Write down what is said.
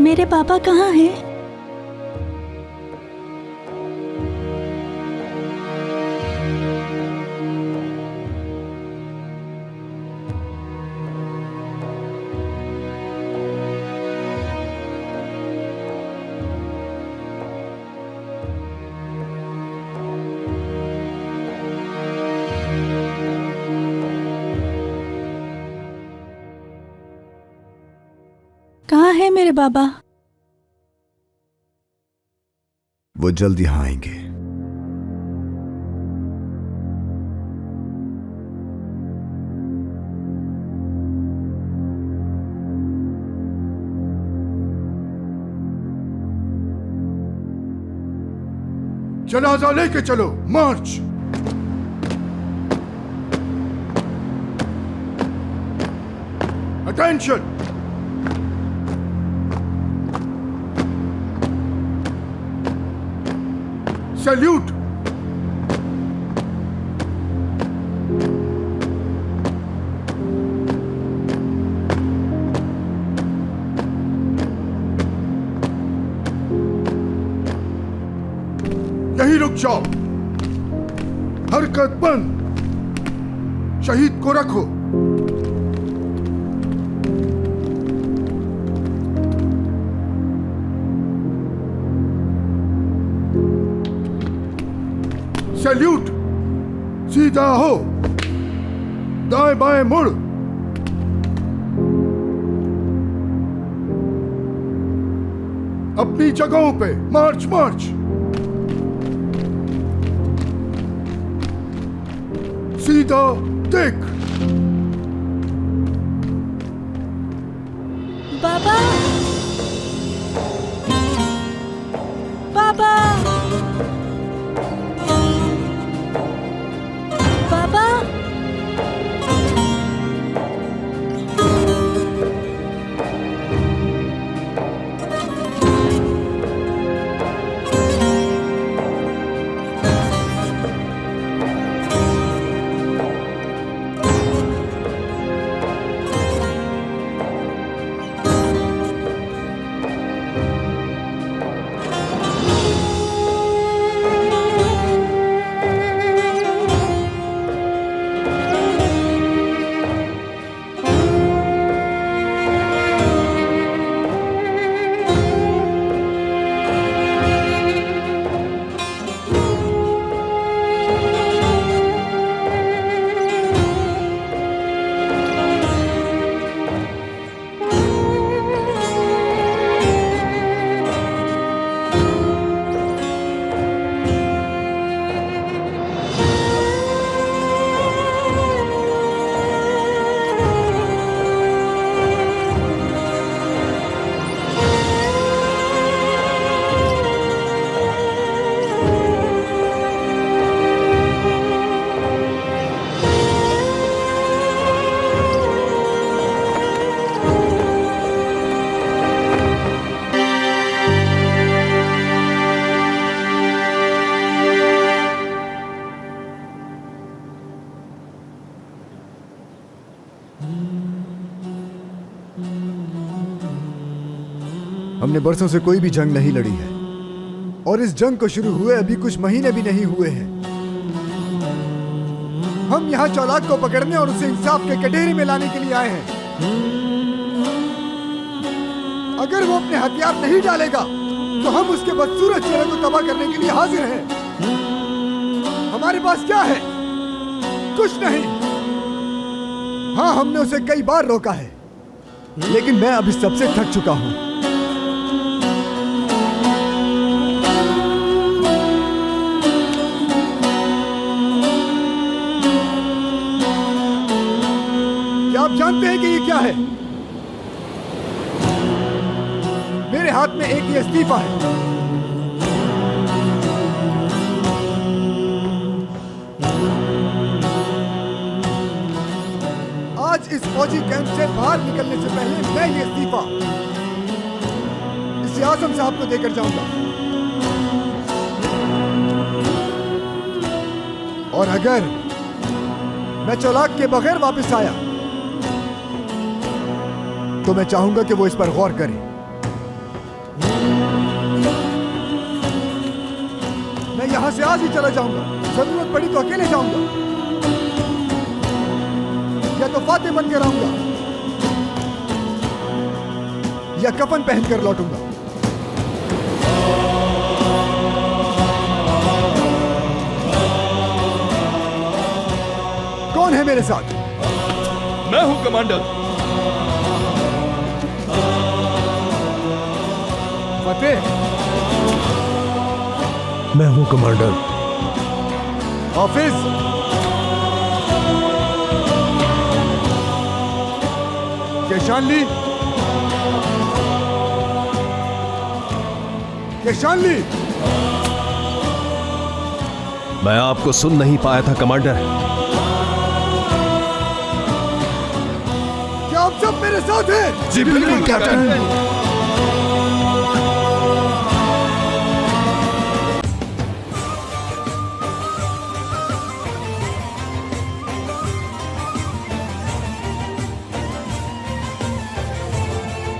मेरे पापा कहाँ हैं? कहाँ है मेरे बाबा? वो जल्द यहां आएंगे। जनाजा लेके चलो, मार्च। Attention, salute. यहीं रुक जाओ, हरकत बंद। शहीद को रखो। सैल्यूट। सीधा हो, दाएं बाएं मुड़। अपनी जगहों पे मार्च मार्च। सीधा देख। बाबा, बाबा, बाबा। हमने बरसों से कोई भी जंग नहीं लड़ी है और इस जंग को शुरू हुए अभी कुछ महीने भी नहीं हुए हैं। हम यहाँ चालाक को पकड़ने और उसे इंसाफ के कटोरे में लाने के लिए आए हैं। अगर वो अपने हथियार नहीं डालेगा तो हम उसके बदसूरत चेहरे को तबाह करने के लिए हाजिर हैं। हमारे पास क्या है? कुछ नहीं। हाँ, हमने उसे कई बार रोका है, लेकिन मैं अभी सबसे थक चुका हूं। क्या आप जानते हैं कि ये क्या है? मेरे हाथ में एक ही इस्तीफा है। आज इस फौजी कैंप से बाहर निकलने से पहले मैं ये इस्तीफा इस आजम साहब को देकर जाऊंगा। और अगर मैं चालाक के बगैर वापस आया तो मैं चाहूंगा कि वो इस पर गौर करे। मैं यहाँ से आज ही चला जाऊंगा। जरूरत पड़ी तो अकेले जाऊंगा, या तो फाते बनकर आऊंगा, या कफन पहनकर लौटूंगा। कौन है मेरे साथ? मैं हूं कमांडर। फतेह, मैं हूं कमांडर। हाफिज, केशानली, केशानली। मैं आपको सुन नहीं पाया था कमांडर। क्या आप सब मेरे साथ हैं? जी बिल्कुल कैप्टन।